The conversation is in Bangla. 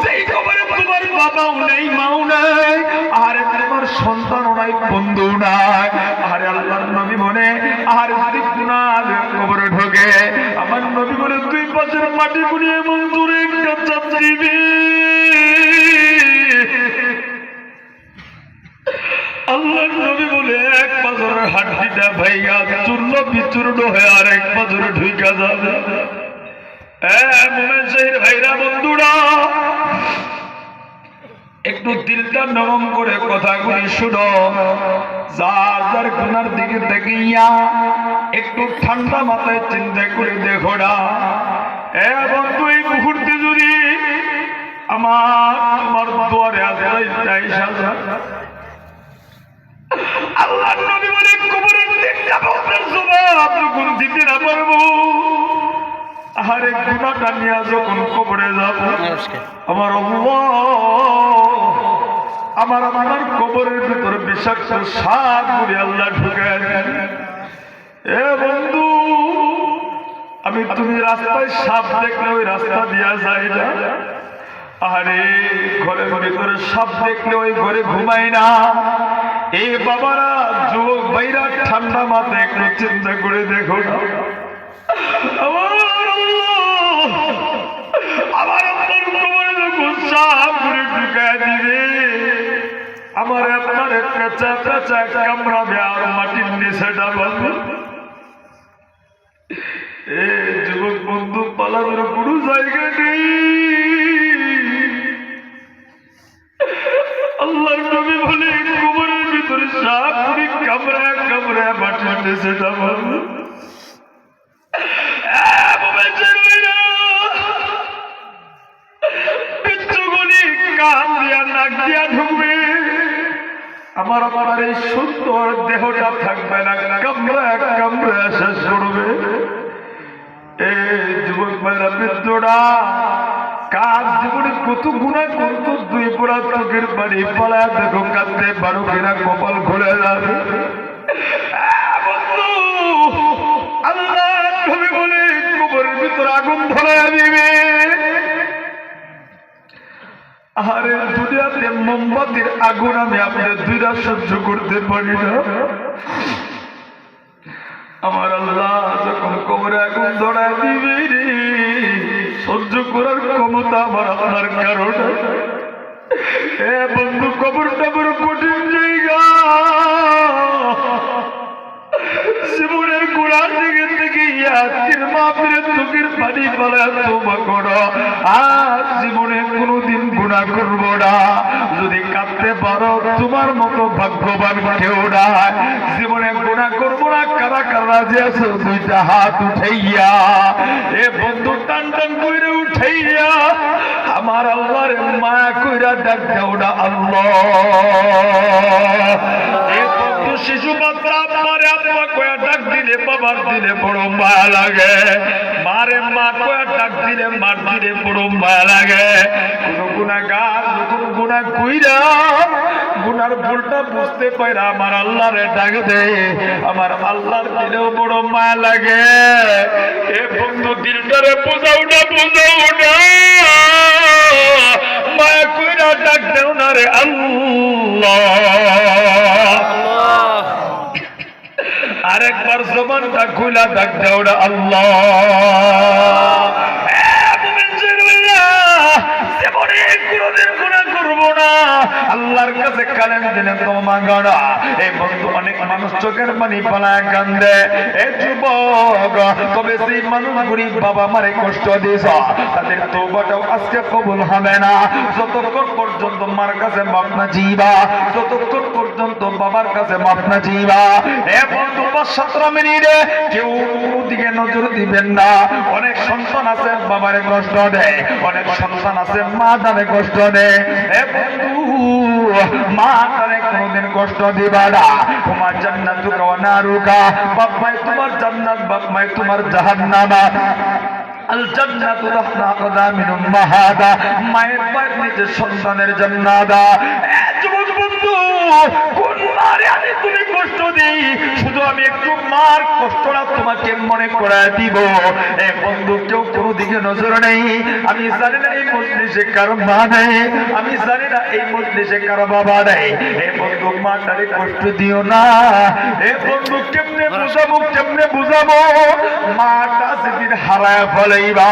সেই কবরে তোমার বাবাও নেই, মাও নাই, আর তোমার সন্তানও নাই, বন্ধু নাই। আরে আল্লাহর নবী বলে, আর যদি গুনাহ কবরে ঢোকে, আমার নবী বলে তুই পাশের মাটি গুনিয়ে মঞ্জুরে একটা চাপ দিবি। আল্লাহর নবী বলে এক পাথরের হাড্ডিটা ভাইয়া চূর্ণ বিচূর্ণ হয়ে আর এক পাথরে ঢুকা যাবে। মোমেন শহীদ ভাইরা, বন্ধুরা, একটু দিলটা নরম করে কথাগুলি শুনো। যার যার গুনার দিকে দেখিয়া একটু ঠান্ডা মাথায় চিন্তা করে দেখো না। বন্ধু, এই মুহূর্তে যদি আমার দুয়ারে আজরাইল আইসা, আল্লাহর নবী বলে কবরের তিনটা প্রশ্নের জবাব যখন দিতে না পারবো, আরে গুনাহটা নিয়ে যখন কবরে যাব, আমার আমার কবরের ভিতরে বিষাক্ত সাপ করে আল্লাহ ঢুকায় দেন। বন্ধু, তুমি রাস্তায় সাপ দেখলে ওই রাস্তা দিয়া যায় না। আরে ঘরের ভিতরে সাপ দেখলে ওই ঘরে ঘুমাই না। এই বাবারা, যুবক ভাইরা, ঠান্ডা মাথায় একটু চিন্তা করে দেখো না। আমার কবরে যখন সাপ করে ঢুকায় দিবে, আমার আপনার পেঁচা পেঁচা কামড়াবে আর মাটির নিচে ডালবে। যুবক বন্ধু, পালানোর কোনো জায়গা নেই। আল্লাহর নবী বলে কবরের ভিতরে সাপ করে কামড়ায় কামড়ায় মাটির নিচে ডালবে। আমার আমার এই সুন্দর দেহটা থাকবে না, কামড়ায় কামড়ায় শেষ করবে। যুবক ভাইরা, বৃদ্ধরা, কার জীবনে কত গুনাহ করত, দুই পোড়া চোখের পানি পালায় দেখো, কাঁদতে পারো কিনা, কপাল খুলে যাবে। আল্লাহ নবী বলে কবরের ভিতরে আগুন ধরাইয়া দিবে। আরে দুনিয়াতে মোমবাতির আগুন আমি আপনার দুইটা সহ্য করতে পারি না। আমার আল্লাহ যখন কবরে আগুন ধরায় দিবে রে, সহ্য করার ক্ষমতা আমার আপনার কারণে। বন্ধু, কবরটা বড় কঠিন জায়গা। জীবনের গোড়ার দিকে থেকে আজকের মাহফিলের চোখের পানি পালায় তওবা করো, আর জীবনে কোনোদিন গুনাহ করবো না। যদি কাঁদতে পারো, তোমার মতো ভাগ্যবান কেউ নাই। জীবনে গুনাহ করবো না, কারা কারা যে আছো দুইটা হাত উঠাইয়া, বন্ধু, টান টান কইরা উঠাইয়া আমার আল্লাহর মায়া কইরা ডাক দাও না, আল্লাহ। শিশু বাচ্চা মারে আব্বা কয়া ডাক দিলে, বাবার দিলে বড় মায়া লাগে। মারে মা কয়া ডাক দিলে, মার দিলে বড় মায়া লাগে। কোন গুনাহগার যখন গুনাহ কইরা গুনার ভুলটা বুঝতে পাইরা আমার আল্লাহরে ডাক দে, আমার আল্লাহর দিলেও বড় মায়া লাগে। বন্ধু, দিলটারে বোঝাও না, বোঝাও না, মায়া কইরা ডাক দেও না রে আল্লাহ। আরেকবার জবানটা খুলা ডাক দাও না, আল্লাহ। আল্লাহর কাছে কালেম দিলে তোমা গড়া। এই বন্ধু, অনেক মানুষ চোখের পানি পালায় কান্দে। এই যুবক, তবে সেই মানুষগুলি বাবা মারে কষ্ট দিয়েছ, তাদের তওবাটাও আজকে কবুল হবে না যতক্ষণ পর্যন্ত মার কাছে মাপ না চাইবা, যতক্ষণ পর্যন্ত বাবার কাছে মাপ না চাইবা। বন্ধু, 5-7 মিনিটে কেউ দিকে নজর দিবেন না। অনেক সন্তান আছে বাবারে কষ্ট দেয়, অনেক সন্তান আছে মা তারে কষ্ট দেয়। বন্ধু, মা তারে কোনদিন কষ্ট দিবা না। তোমার জান্নাত ওয়া নারুকা, বাপ মাই তোমার জান্নাত, বাপ মাই তোমার জাহান্নাম। আল জান্নাতু তাহতা আকদামিন উম্মাহাতা, মায়ের পায়ের নিচে সন্তানের জান্নাত। যুবক বন্ধু, কোন তোমারে আমি তুমি কষ্ট দিই, শুধু আমি একটু মার কষ্টটা তোমাকে মনে করায় দিব। এ বন্ধু কেউ কোনো দিকে নজর নেই, আমি জানি না এই মজলিসে কারো মা নেই, আমি জানি না এই মজলিসে কারো বাবা নেই। এ বন্ধু মাটারে কষ্ট দিও না। এ বন্ধু কেমনে বুঝাবো, কেমনে বুঝাবো, মাটা সেদিন হারায় ফেলাইবা।